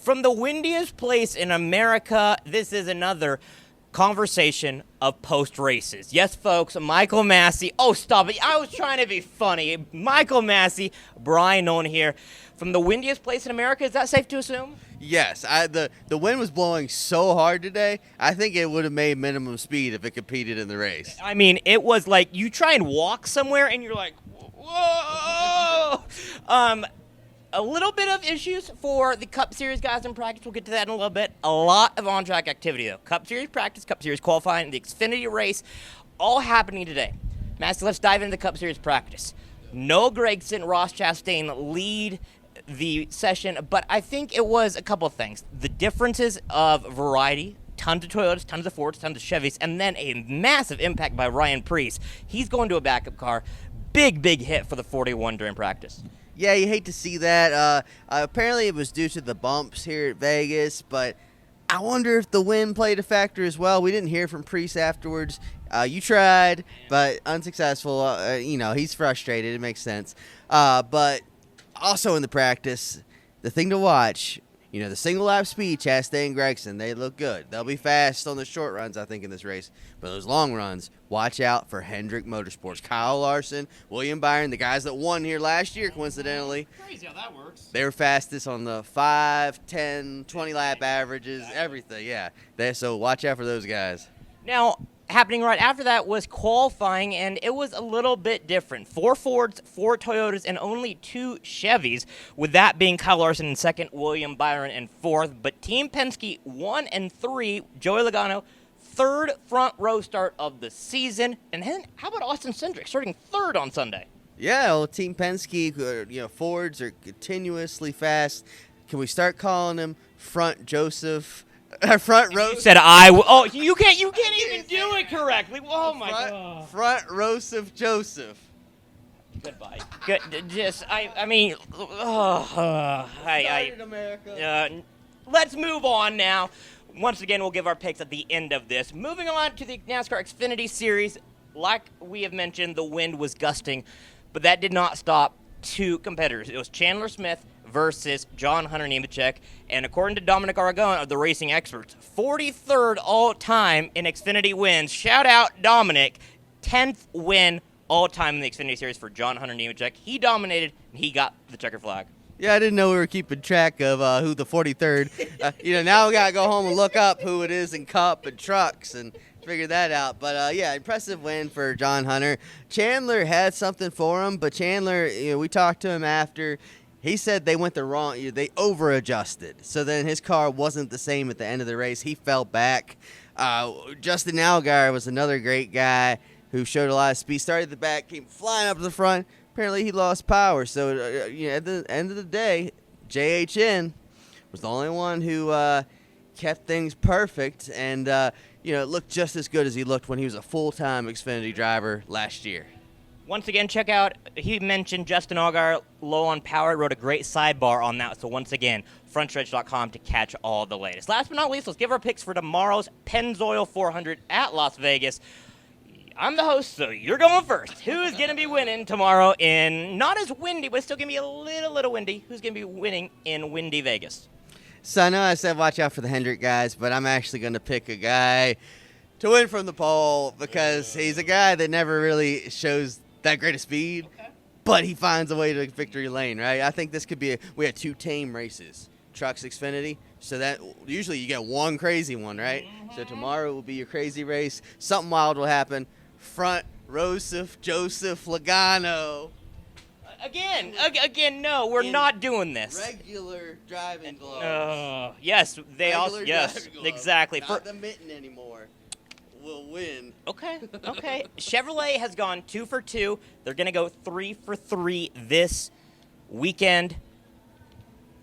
From the windiest place in America, this is another conversation of post-races. Yes, folks, Michael Massie. Oh, stop it. I was trying to be funny. Michael Massie, Bryan Nolen here. From the windiest place in America, is that safe to assume? Yes, the wind was blowing so hard today, I think it would have made minimum speed if it competed in the race. I mean, it was like you try and walk somewhere and you're like, whoa! A little bit of issues for the Cup Series guys in practice. We'll get to that in a little bit. A lot of on-track activity, though. Cup Series practice, Cup Series qualifying, the Xfinity race, all happening today. Massie, let's dive into the Cup Series practice. Noel Gragson, Ross Chastain lead the session, but I think it was a couple of things. The differences of variety, tons of Toyotas, tons of Fords, tons of Chevys, and then a massive impact by Ryan Preece. He's going to a backup car. Big hit for the 41 during practice. Yeah, you hate to see that. Apparently it was due to the bumps here at Vegas, but I wonder if the wind played a factor as well. We didn't hear from Preece afterwards. You tried, but unsuccessful. He's frustrated. It makes sense. But also in the practice, the thing to watch, the single lap speed, Chastain and Gragson, they look good. They'll be fast on the short runs, I think, in this race. But those long runs, watch out for Hendrick Motorsports. Kyle Larson, William Byron, the guys that won here last year, coincidentally. Crazy how that works. They were fastest on the 5, 10, 20 lap averages, everything, yeah. So watch out for those guys. Now, happening right after that was qualifying, and it was a little bit different. 4 Fords, 4 Toyotas, and only 2 Chevys, with that being Kyle Larson in second, William Byron in fourth. But Team Penske 1 and 3, Joey Logano, third front row start of the season. And then how about Austin Cindric starting third on Sunday? Yeah, well, Team Penske, Fords are continuously fast. Can we start calling them Front Joseph? Front row. You said you can't even do it correctly. Oh my God. Front Joseph Joseph. Goodbye. Good. America. Let's move on now. Once again, we'll give our picks at the end of this. Moving on to the NASCAR Xfinity Series. Like we have mentioned, the wind was gusting, but that did not stop 2 competitors. It was Chandler Smith versus John Hunter Nemechek, and according to Dominic Aragon of the Racing Experts, 43rd all-time in Xfinity wins. Shout out Dominic. 10th win all-time in the Xfinity Series for John Hunter Nemechek. He dominated, and he got the checker flag. Yeah, I didn't know we were keeping track of who the 43rd. Now we got to go home and look up who it is in Cup and Trucks and figure that out. But, impressive win for John Hunter. Chandler had something for him, but Chandler, we talked to him after. He said they went they over-adjusted. So then his car wasn't the same at the end of the race. He fell back. Justin Allgaier was another great guy who showed a lot of speed. Started at the back, came flying up to the front. Apparently he lost power. So, at the end of the day, JHN was the only one who kept things perfect. And, it looked just as good as he looked when he was a full-time Xfinity driver last year. Once again, check out, he mentioned Justin Allgaier, low on power, wrote a great sidebar on that. So once again, frontstretch.com to catch all the latest. Last but not least, let's give our picks for tomorrow's Pennzoil 400 at Las Vegas. I'm the host, so you're going first. Who's going to be winning tomorrow in not as windy, but still going to be a little windy? Who's going to be winning in windy Vegas? So I know I said watch out for the Hendrick guys, but I'm actually going to pick a guy to win from the pole because he's a guy that never really shows that great of speed, but he finds a way to victory lane, right? I think this could be we had 2 tame races, Trucks, Xfinity, so that usually you get one crazy one, right? Mm-hmm. So tomorrow will be your crazy race. Something wild will happen. Front Joseph Logano. Again, no, we're not doing this. Regular driving gloves. Yes, exactly. Not the mitten anymore. Will win. Okay. Chevrolet has gone 2 for 2. They're going to go 3 for 3 this weekend.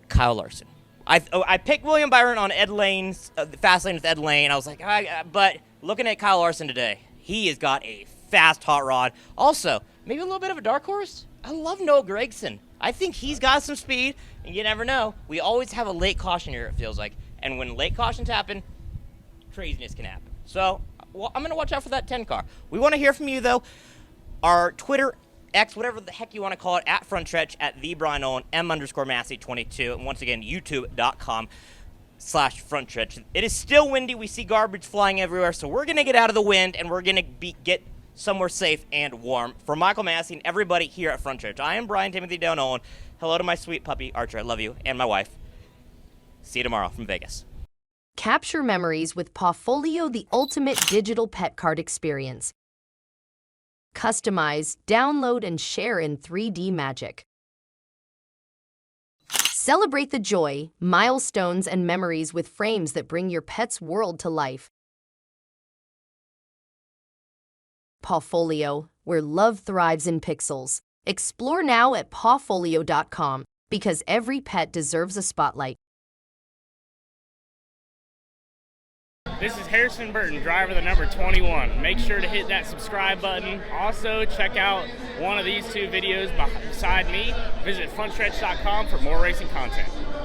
Kyle Larson. I picked William Byron on Ed Lane's fast lane with Ed Lane. I was like, but looking at Kyle Larson today, he has got a fast hot rod. Also, maybe a little bit of a dark horse. I love Noel Gragson. I think he's got some speed, and you never know. We always have a late caution here, it feels like. And when late cautions happen, craziness can happen. So I'm going to watch out for that 10 car. We want to hear from you, though. Our Twitter X, whatever the heck you want to call it, at Frontstretch, at the Bryan Nolen, M_Massie22, and once again, youtube.com/Frontstretch. It is still windy. We see garbage flying everywhere, so we're going to get out of the wind, and we're going to get somewhere safe and warm. For Michael Massie and everybody here at Frontstretch, I am Bryan Timothy Dale Nolen. Hello to my sweet puppy, Archer. I love you, and my wife. See you tomorrow from Vegas. Capture memories with Pawfolio, the ultimate digital pet card experience. Customize, download, and share in 3D magic. Celebrate the joy, milestones, and memories with frames that bring your pet's world to life. Pawfolio, where love thrives in pixels. Explore now at pawfolio.com, because every pet deserves a spotlight. This is Harrison Burton, driver the number 21. Make sure to hit that subscribe button. Also, check out one of these two videos beside me. Visit frontstretch.com for more racing content.